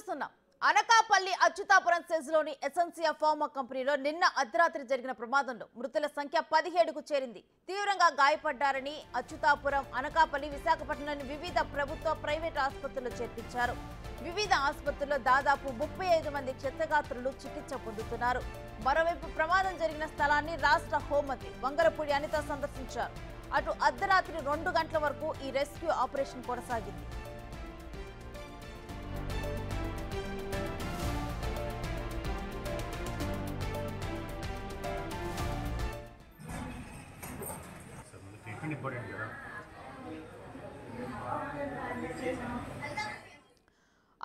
చూస్తున్నాం. అనకాపల్లి అచ్యుతాపురం సెజ్లోని ఎసెన్సియా ఫార్మా కంపెనీలో నిన్న అర్ధరాత్రి జరిగిన ప్రమాదంలో మృతుల సంఖ్య 17కు చేరింది. తీవ్రంగా గాయపడ్డారని అచ్యుతాపురం, అనకాపల్లి, విశాఖపట్నంలోని వివిధ ప్రభుత్వ, ప్రైవేట్ ఆసుపత్రుల్లో చేర్పించారు. వివిధ ఆసుపత్రుల్లో దాదాపు 35 మంది క్షతగాత్రులు చికిత్స పొందుతున్నారు. మరోవైపు ప్రమాదం జరిగిన స్థలాన్ని రాష్ట్ర హోంమంత్రి వంగలపూడి అనిత సందర్శించారు. అటు అర్ధరాత్రి 2 గంటల వరకు ఈ రెస్క్యూ ఆపరేషన్ కొనసాగింది.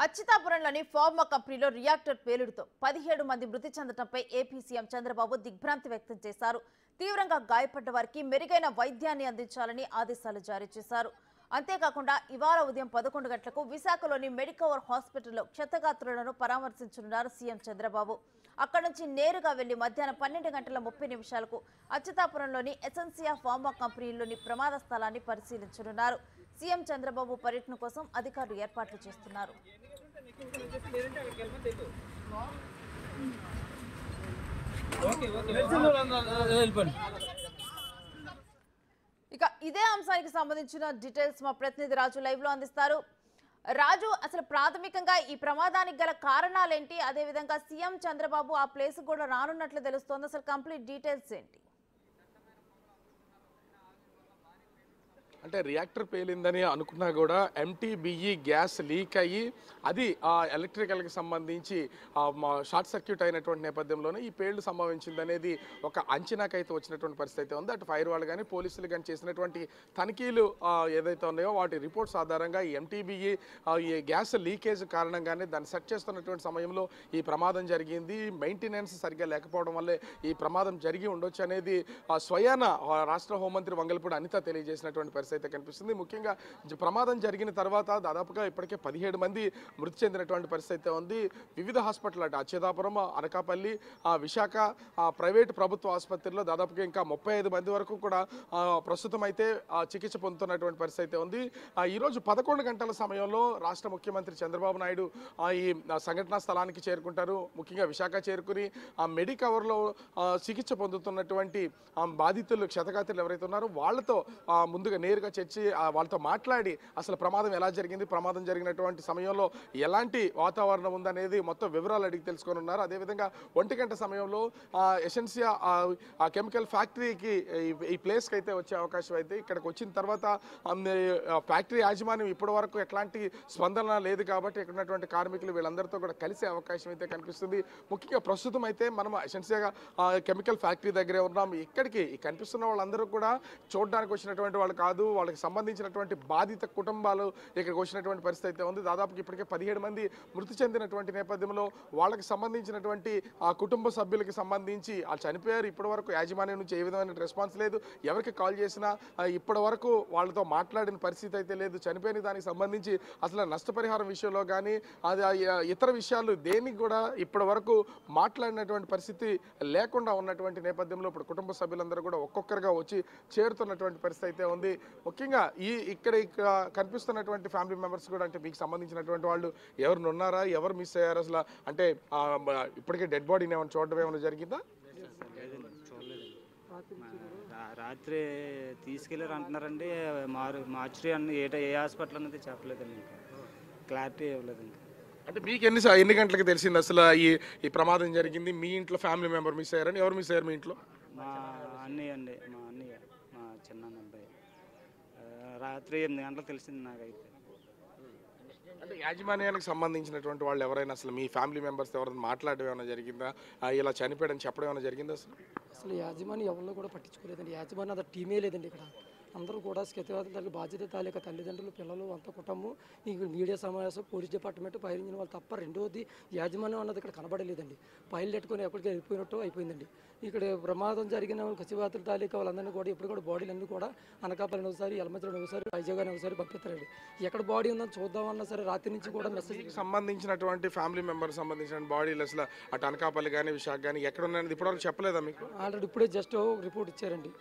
అచ్యుతాపురంలోని ఫార్మా కంపెనీలో రియాక్టర్ పేలుడుతో 17 మంది మృతి చెందడంపై ఏపీ సీఎం చంద్రబాబు దిగ్భ్రాంతి వ్యక్తం చేశారు. తీవ్రంగా గాయపడ్డ వారికి మెరుగైన వైద్యాన్ని అందించాలని ఆదేశాలు జారీ చేశారు. అంతేకాకుండా ఇవాళ ఉదయం 11 గంటలకు విశాఖలోని మెడికవర్ హాస్పిటల్లో క్షతగాత్రులను పరామర్శించనున్నారు సీఎం చంద్రబాబు. అక్కడి నుంచి నేరుగా వెళ్లి మధ్యాహ్నం 12 గంటల 30 నిమిషాలకు అచ్యుతాపురంలోని ఎసెన్సియా ఫార్మా కంపెనీలోని ప్రమాద స్థలాన్ని పరిశీలించనున్నారు. సీఎం చంద్రబాబు పర్యటన కోసం అధికారులు ఏర్పాట్లు చేస్తున్నారు. ఇక ఇదే అంశానికి సంబంధించిన డీటెయిల్స్ మా ప్రతినిధి రాజు లైవ్ లో అందిస్తారు. రాజు, అసలు ప్రాథమికంగా ఈ ప్రమాదానికి గల కారణాలేంటి? అదేవిధంగా సీఎం చంద్రబాబు ఆ ప్లేస్ కూడా రానున్నట్లు తెలుస్తోంది. అసలు కంప్లీట్ డీటెయిల్స్ ఏంటి? అంటే రియాక్టర్ పేలిందని అనుకున్నా కూడా ఎంటీబీఈ గ్యాస్ లీక్ అయ్యి అది ఆ ఎలక్ట్రికల్కి సంబంధించి షార్ట్ సర్క్యూట్ అయినటువంటి నేపథ్యంలోనే ఈ పేలుడు సంభవించింది అనేది ఒక అంచనాకైతే వచ్చినటువంటి పరిస్థితి అయితే ఉంది. అటు ఫైర్ వాళ్ళు కానీ పోలీసులు కానీ చేసినటువంటి తనిఖీలు ఏదైతే ఉన్నాయో వాటి రిపోర్ట్స్ ఆధారంగా ఈ ఎంటీబీఈ ఈ గ్యాస్ లీకేజ్ కారణంగానే దాన్ని సెట్ చేస్తున్నటువంటి సమయంలో ఈ ప్రమాదం జరిగింది. మెయింటెనెన్స్ సరిగ్గా లేకపోవడం వల్లే ఈ ప్రమాదం జరిగి ఉండొచ్చు అనేది స్వయాన రాష్ట్ర హోంమంత్రి వంగలపూడి అనిత తెలియజేసినటువంటి పరిస్థితి అయితే కనిపిస్తుంది. ముఖ్యంగా ప్రమాదం జరిగిన తర్వాత దాదాపుగా ఇప్పటికే 17 మంది మృతి చెందినటువంటి పరిస్థితి ఉంది. వివిధ హాస్పిటల్ అంటే అచ్యుతాపురం, అనకాపల్లి, విశాఖ ప్రైవేట్ ప్రభుత్వ ఆసుపత్రుల్లో దాదాపుగా ఇంకా 35 మంది వరకు కూడా ప్రస్తుతం అయితే చికిత్స పొందుతున్నటువంటి పరిస్థితి ఉంది. ఈరోజు 11 గంటల సమయంలో రాష్ట్ర ముఖ్యమంత్రి చంద్రబాబు నాయుడు ఈ సంఘటనా స్థలానికి చేరుకుంటారు. ముఖ్యంగా విశాఖ చేరుకుని మెడికవర్లో చికిత్స పొందుతున్నటువంటి బాధితులు, క్షతగాత్రులు ఎవరైతే ఉన్నారో వాళ్ళతో ముందుగా నేరుగా చర్చి వాళ్ళతో మాట్లాడి అసలు ప్రమాదం ఎలా జరిగింది, ప్రమాదం జరిగినటువంటి సమయంలో ఎలాంటి వాతావరణం ఉందనేది మొత్తం వివరాలు అడిగి తెలుసుకొని ఉన్నారు. అదేవిధంగా 1 గంట సమయంలో ఎసెన్సియా కెమికల్ ఫ్యాక్టరీకి ఈ ప్లేస్కి అయితే వచ్చే అవకాశం అయితే ఇక్కడికి వచ్చిన తర్వాత ఫ్యాక్టరీ యాజమాన్యం ఇప్పటి వరకు ఎట్లాంటి స్పందన లేదు కాబట్టి ఇక్కడ ఉన్నటువంటి కార్మికులు వీళ్ళందరితో కూడా కలిసే అవకాశం అయితే కనిపిస్తుంది. ముఖ్యంగా ప్రస్తుతం అయితే మనం ఎసెన్సియా కెమికల్ ఫ్యాక్టరీ దగ్గరే ఉన్నాం. ఇక్కడికి కనిపిస్తున్న వాళ్ళందరూ కూడా చూడడానికి వచ్చినటువంటి వాళ్ళు కాదు, వాళ్ళకి సంబంధించినటువంటి బాధిత కుటుంబాలు ఇక్కడికి వచ్చినటువంటి పరిస్థితి అయితే ఉంది. దాదాపుకి ఇప్పటికే 17 మంది మృతి చెందినటువంటి నేపథ్యంలో వాళ్ళకి సంబంధించినటువంటి ఆ కుటుంబ సభ్యులకి సంబంధించి చనిపోయారు. ఇప్పటి వరకు యాజమాన్యం నుంచి ఏ విధమైన రెస్పాన్స్ లేదు. ఎవరికి కాల్ చేసినా ఇప్పటి వరకు వాళ్ళతో మాట్లాడిన పరిస్థితి అయితే లేదు. చనిపోయిన దానికి సంబంధించి అసలు నష్టపరిహారం విషయంలో కానీ అది ఇతర విషయాలు దేనికి కూడా ఇప్పటి వరకు మాట్లాడినటువంటి పరిస్థితి లేకుండా ఉన్నటువంటి నేపథ్యంలో ఇప్పుడు కుటుంబ సభ్యులందరూ కూడా ఒక్కొక్కరుగా వచ్చి చేరుతున్నటువంటి పరిస్థితి అయితే ఉంది. ముఖ్యంగా ఇక్కడ కనిపిస్తున్నటువంటి ఫ్యామిలీ మెంబర్స్ కూడా అంటే మీకు సంబంధించినటువంటి వాళ్ళు ఎవరిని ఉన్నారా, ఎవరు మిస్ అయ్యారు అసలు? అంటే ఇప్పటికే డెడ్ బాడీని ఏమైనా చూడడం ఏమైనా జరిగిందా? రాత్రి తీసుకెళ్ళారు అంటున్నారండి. మార్చురీ అన్ని ఏ హాస్పిటల్ అనేది చెప్పలేదండి, ఇంకా క్లారిటీ ఇవ్వలేదండి. అంటే మీకు ఎన్ని గంటలకు తెలిసింది అసలు ఈ ప్రమాదం జరిగింది? మీ ఇంట్లో ఫ్యామిలీ మెంబర్ మిస్ అయ్యారని? ఎవరు మిస్ అయ్యారు మీ ఇంట్లో? మా అన్నయ్య అండి, మా చిన్న అబ్బాయి. రాత్రి 8 గంటలకు తెలిసింది నాకైతే. అంటే యాజమాన్యానికి సంబంధించినటువంటి వాళ్ళు ఎవరైనా అసలు మీ ఫ్యామిలీ మెంబర్స్ ఎవరైనా మాట్లాడడం ఏమైనా జరిగిందా? ఇలా చనిపోయాడని చెప్పడం ఏమైనా జరిగిందా? అసలు యాజమాన్యం ఎవరిలో కూడా పట్టించుకోలేదండి. యాజమాన్యం అది టీమే లేదండి. ఇక్కడ అందరూ కూడా క్షతగాత్రులకు బాధ్యత తాలూకా తల్లిదండ్రులు, పిల్లలు, అంత కుటుంబం, ఈ మీడియా సమావేశం, పోలీస్ డిపార్ట్మెంట్, ఫైర్ ఇంజిన్ వాళ్ళు తప్ప రెండోది యాజమాన్యం అన్నది ఇక్కడ కనబడలేదండి. పైలు పెట్టుకొని ఎక్కడికి వెళ్ళిపోయినట్టు అయిపోయిందండి. ఇక్కడ ప్రమాదం జరిగిన క్షతగాత్రుల తాలూకా వాళ్ళందరినీ కూడా ఇప్పుడు కూడా బాడీలు అన్నీ కూడా అనకాపల్లి ఒకసారి, ఎలమంచిలో ఒకసారి, వైజాగ్ ఒకసారి పంపిస్తారండి. ఎక్కడ బాడీ ఉందని చూద్దామన్నా సరే రాత్రి నుంచి కూడా మెసేజ్ సంబంధించినటువంటి ఫ్యామిలీ మెంబర్ సంబంధించిన బాడీలు అసలు అటు అనకాపల్లి కానీ విశాఖ కానీ ఎక్కడ ఉన్నాయని ఇప్పటివరకు చెప్పలేదా మీకు? ఆల్రెడీ ఇప్పుడే జస్ట్ రిపోర్ట్ ఇచ్చారండి.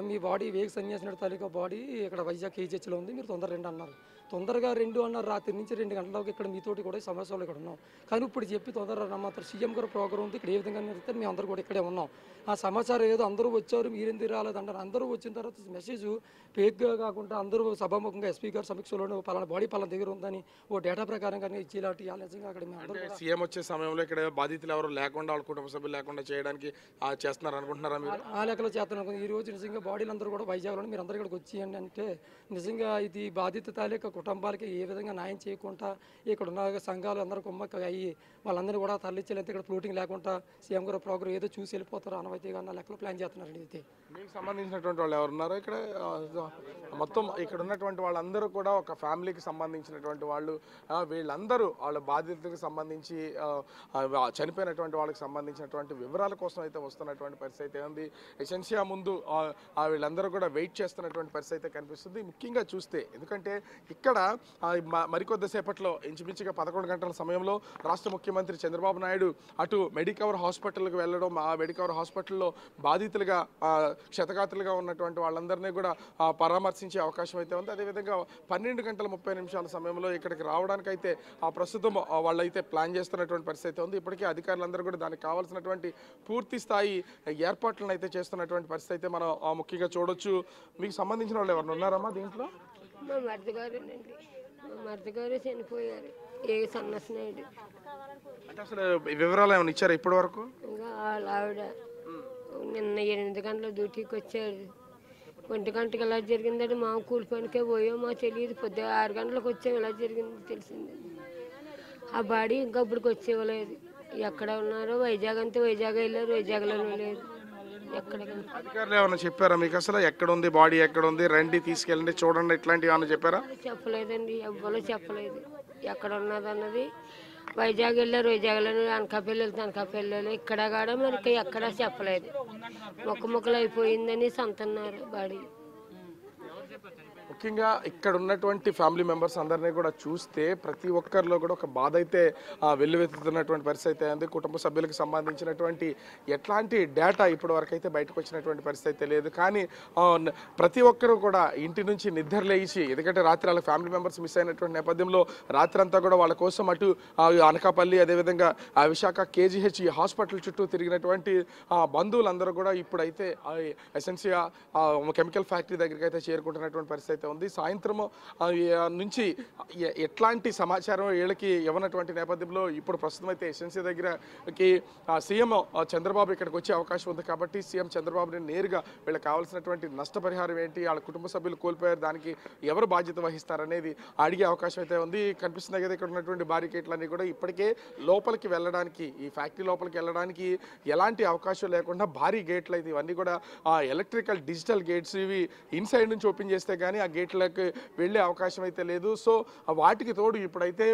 మీ బాడీ వేగ సన్యాసిన తాలూకా బాడీ ఇక్కడ వైజాగ్ కేజీహెచ్లో ఉంది, మీరు తొందర రండి అన్నారు. తొందరగా 2 అన్నారు, రాత్రి నుంచి 2 గంటలకు ఇక్కడ మీతోటి కూడా ఈ సమావేశంలో ఇక్కడ ఉన్నాం. కానీ ఇప్పుడు చెప్పి తొందరగా మాత్రం సీఎం గారు ప్రోగ్రామ్ ఉంది, ఇక్కడ ఏ విధంగా నిర్వహిస్తారు, మేము అందరూ కూడా ఇక్కడే ఉన్నాం. ఆ సమాచారం ఏదో అందరూ వచ్చారు మీరెందుకు రాలేదంటారు. అందరూ వచ్చిన తర్వాత మెసేజ్ ఫేక్గా కాకుండా అందరూ సభాముఖంగా ఎస్పీ గారు సమీక్షలోనే పలానా బాడీ పలానా దగ్గర ఉందని ఓ డేటా ప్రకారంగా ఇచ్చేలాంటి నిజంగా అక్కడ మేము అందరూ కూడా సీఎం వచ్చే సమయంలో ఇక్కడ బాధితులు ఎవరు లేకుండా వాళ్ళ కుటుంబ సభ్యులు లేకుండా చేయడానికి చేస్తున్నారు అనుకుంటున్నారా మీరు? ఆ లెక్కలో చేస్తున్నాం. ఈ రోజు నిజంగా బాడీలు అందరూ కూడా వైజాగ్లో మీరు అందరూ ఇక్కడికి వచ్చేయండి అంటే నిజంగా ఇది బాధిత తాలూకా కుటుంబాలకి ఏ విధంగా న్యాయం చేయకుండా ఇక్కడ ఉన్న సంఘాలు అందరూ కుమ్మక్క అయ్యి వాళ్ళందరూ కూడా తరలించలేదు. ఇక్కడ ఫ్లోటింగ్ లేకుండా సీఎం గారు ప్రోగ్రామ్ ఏదో చూసి వెళ్ళిపోతారు అనవైతే అన్న లెక్కలో ప్లాన్ చేస్తున్నారండి. అయితే మీకు సంబంధించినటువంటి వాళ్ళు ఎవరున్నారో ఇక్కడ మొత్తం ఇక్కడ ఉన్నటువంటి వాళ్ళందరూ కూడా ఒక ఫ్యామిలీకి సంబంధించినటువంటి వాళ్ళు, వీళ్ళందరూ వాళ్ళ బాధితులకు సంబంధించి చనిపోయినటువంటి వాళ్ళకి సంబంధించినటువంటి వివరాల కోసం అయితే వస్తున్నటువంటి పరిస్థితి అయితే ఉంది. ఎసెన్షియా ముందు వీళ్ళందరూ కూడా వెయిట్ చేస్తున్నటువంటి పరిస్థితి అయితే కనిపిస్తుంది. ముఖ్యంగా చూస్తే ఎందుకంటే ఇక్కడ మరికొద్దిసేపట్లో ఇంచుమించుగా 11 గంటల సమయంలో రాష్ట్ర ముఖ్యమంత్రి చంద్రబాబు నాయుడు అటు మెడికవర్ హాస్పిటల్కి వెళ్ళడం, ఆ మెడికవర్ హాస్పిటల్లో బాధితులుగా క్షతగాత్రులుగా ఉన్నటువంటి వాళ్ళందరినీ కూడా పరామర్శించే అవకాశం అయితే ఉంది. అదేవిధంగా 12:30 సమయంలో ఇక్కడికి రావడానికి అయితే ప్రస్తుతం వాళ్ళైతే ప్లాన్ చేస్తున్నటువంటి పరిస్థితి ఉంది. ఇప్పటికే అధికారులందరూ కూడా దానికి కావాల్సినటువంటి పూర్తి స్థాయి ఏర్పాట్లను అయితే చేస్తున్నటువంటి పరిస్థితి అయితే మనం ముఖ్యంగా చూడొచ్చు. మీకు సంబంధించిన వాళ్ళు ఎవరు ఉన్నారమ్మా దీంట్లో? మా మరిది గారేనండి, మా మరిది గారు చనిపోయారు, ఏ సన్నస్నాయుడు. అంటే అసలు వివరాలు ఏమైనా ఇచ్చారా ఇప్పటి వరకు? ఇంకా వాళ్ళ ఆవిడ నిన్న 8 గంటల డ్యూటీకి వచ్చాడు. 1 గంటకి ఎలా జరిగిందంటే మా కూలి పనికే పోయాం, మాకు తెలియదు. పొద్దున 6 గంటలకు వచ్చాం, ఎలా జరిగింది తెలిసిందండి. ఆ బాడీ ఇంకా ఇప్పటికి వచ్చేవలేదు. ఎక్కడ ఉన్నారో వైజాగ్ అంతే, వైజాగ్ వెళ్ళారు, వైజాగ్లోనే లేదు. ఎక్కడ అధికారులు ఏమైనా చెప్పారా మీకు అసలు ఎక్కడ ఉంది బాడీ, ఎక్కడ ఉంది, రండి తీసుకెళ్ళండి చూడండి ఇట్లాంటివి ఏమైనా చెప్పారా? చెప్పలేదండి, ఎవ్వరూ చెప్పలేదు ఎక్కడ ఉన్నది అన్నది. వైజాగ్ వెళ్ళారు, వైజాగ్లోనే అనకాపల్లి వెళ్తే అనకాపల్లి, ఇక్కడ కాడ మరి ఎక్కడా చెప్పలేదు. మొక్కలు అయిపోయిందని సంతన్నారు బాడీ. ముఖ్యంగా ఇక్కడ ఉన్నటువంటి ఫ్యామిలీ మెంబర్స్ అందరినీ కూడా చూస్తే ప్రతి ఒక్కరిలో కూడా ఒక బాధ అయితే వెల్లువెత్తుతున్నటువంటి పరిస్థితి ఉంది. కుటుంబ సభ్యులకు సంబంధించినటువంటి ఎట్లాంటి డేటా ఇప్పటి వరకు అయితే బయటకు వచ్చినటువంటి పరిస్థితి లేదు. కానీ ప్రతి ఒక్కరూ కూడా ఇంటి నుంచి నిద్రలేసి, ఎందుకంటే రాత్రి వాళ్ళ ఫ్యామిలీ మెంబర్స్ మిస్ అయినటువంటి నేపథ్యంలో రాత్రంతా కూడా వాళ్ళ కోసం అటు అనకాపల్లి అదేవిధంగా విశాఖ కేజీహెచ్ హాస్పిటల్ చుట్టూ తిరిగినటువంటి బంధువులందరూ కూడా ఇప్పుడైతే ఎసెన్షియా కెమికల్ ఫ్యాక్టరీ దగ్గరికి అయితే చేరుకుంటున్నటువంటి పరిస్థితి ఉంది. సాయంత్రం నుంచి ఎట్లాంటి సమాచారం వీళ్ళకి ఇవ్వనటువంటి నేపథ్యంలో ఇప్పుడు ప్రస్తుతం అయితే ఎసెన్షియా దగ్గరకి సీఎం చంద్రబాబు ఇక్కడికి వచ్చే అవకాశం ఉంది. కాబట్టి సీఎం చంద్రబాబుని నేరుగా వీళ్ళకి కావాల్సినటువంటి నష్టపరిహారం ఏంటి, వాళ్ళ కుటుంబ సభ్యులు కోల్పోయారు, దానికి ఎవరు బాధ్యత వహిస్తారనేది అడిగే అవకాశం అయితే ఉంది. కనిపిస్తుంది కదా ఇక్కడ ఉన్నటువంటి బారికేట్లన్నీ కూడా ఇప్పటికే లోపలికి వెళ్ళడానికి, ఈ ఫ్యాక్టరీ లోపలికి వెళ్ళడానికి ఎలాంటి అవకాశం లేకుండా భారీ గేట్లు అయితే ఇవన్నీ కూడా ఎలక్ట్రికల్ డిజిటల్ గేట్స్, ఇవి ఇన్సైడ్ నుంచి ఓపెన్ చేస్తే కానీ ఆ గేట్లకు వెళ్ళే అవకాశం అయితే లేదు. సో వాటికి తోడు ఇప్పుడైతే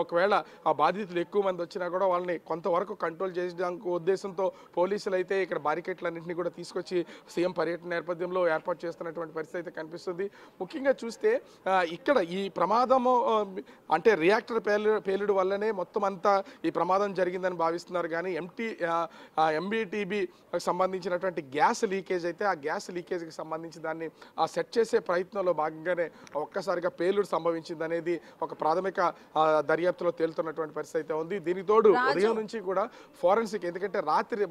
ఒకవేళ ఆ బాధితులు ఎక్కువ మంది వచ్చినా కూడా వాళ్ళని కొంతవరకు కంట్రోల్ చేయడానికి ఉద్దేశంతో పోలీసులు అయితే ఇక్కడ బారికేట్లన్నింటినీ కూడా తీసుకొచ్చి సీఎం పర్యటన నేపథ్యంలో ఏర్పాటు చేస్తున్నటువంటి పరిస్థితి అయితే కనిపిస్తుంది. ముఖ్యంగా చూస్తే ఇక్కడ ఈ ప్రమాదము అంటే రియాక్టర్ పేలుడు వల్లనే మొత్తం అంతా ఈ ప్రమాదం జరిగిందని భావిస్తున్నారు. కానీ ఎంబీటీబీ సంబంధించినటువంటి గ్యాస్ లీకేజ్ అయితే ఆ గ్యాస్ లీకేజ్కి సంబంధించి దాన్ని సెట్ చేసే ప్రయత్నంలో భాగంగానే ఒక్కసారిగా పేలుడు సంభవించింది అనేది ఒక ప్రాథమిక దర్యాప్తులో తేలుతున్నటువంటి పరిస్థితి అయితే ఉంది. దీనికి తోడు ఉదయం నుంచి కూడా ఫోరెన్సిక్, ఎందుకంటే రాత్రి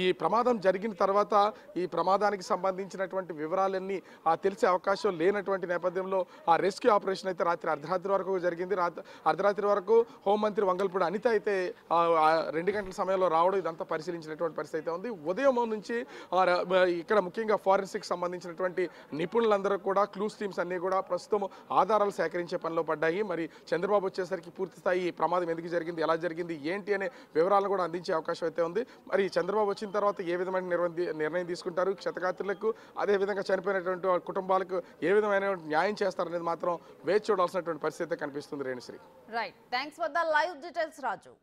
ఈ ప్రమాదం జరిగిన తర్వాత ఈ ప్రమాదానికి సంబంధించినటువంటి వివరాలన్నీ తెలిసే అవకాశం లేనటువంటి నేపథ్యంలో ఆ రెస్క్యూ ఆపరేషన్ అయితే రాత్రి అర్ధరాత్రి వరకు జరిగింది. అర్ధరాత్రి వరకు హోంమంత్రి వంగల్పూడి అనిత అయితే 2 గంటల సమయంలో రావడం ఇదంతా పరిశీలించినటువంటి పరిస్థితి అయితే ఉంది. ఉదయం నుంచి ఇక్కడ ముఖ్యంగా ఫోరెన్సిక్ సంబంధించినటువంటి నిపుణులందరూ కూడా క్లూస్ టీమ్స్ అన్నీ కూడా ప్రస్తుతం ఆధారాలు సేకరించే పనిలో పడ్డాయి. మరి చంద్రబాబు వచ్చేసరికి పూర్తి స్థాయి ప్రమాదం ఎందుకు జరిగింది, ఎలా జరిగింది, ఏంటి అనే వివరాలను కూడా అందించే అవకాశం అయితే ఉంది. మరి చంద్రబాబు వచ్చిన తర్వాత ఏ విధమైన నిర్ణయం తీసుకుంటారు, క్షతగాత్రులకు అదేవిధంగా చనిపోయినటువంటి కుటుంబాలకు ఏ విధమైన న్యాయం చేస్తారనేది మాత్రం వేచి చూడాల్సినటువంటి పరిస్థితి కనిపిస్తుంది. Renusri, right, thanks for the live details Raju.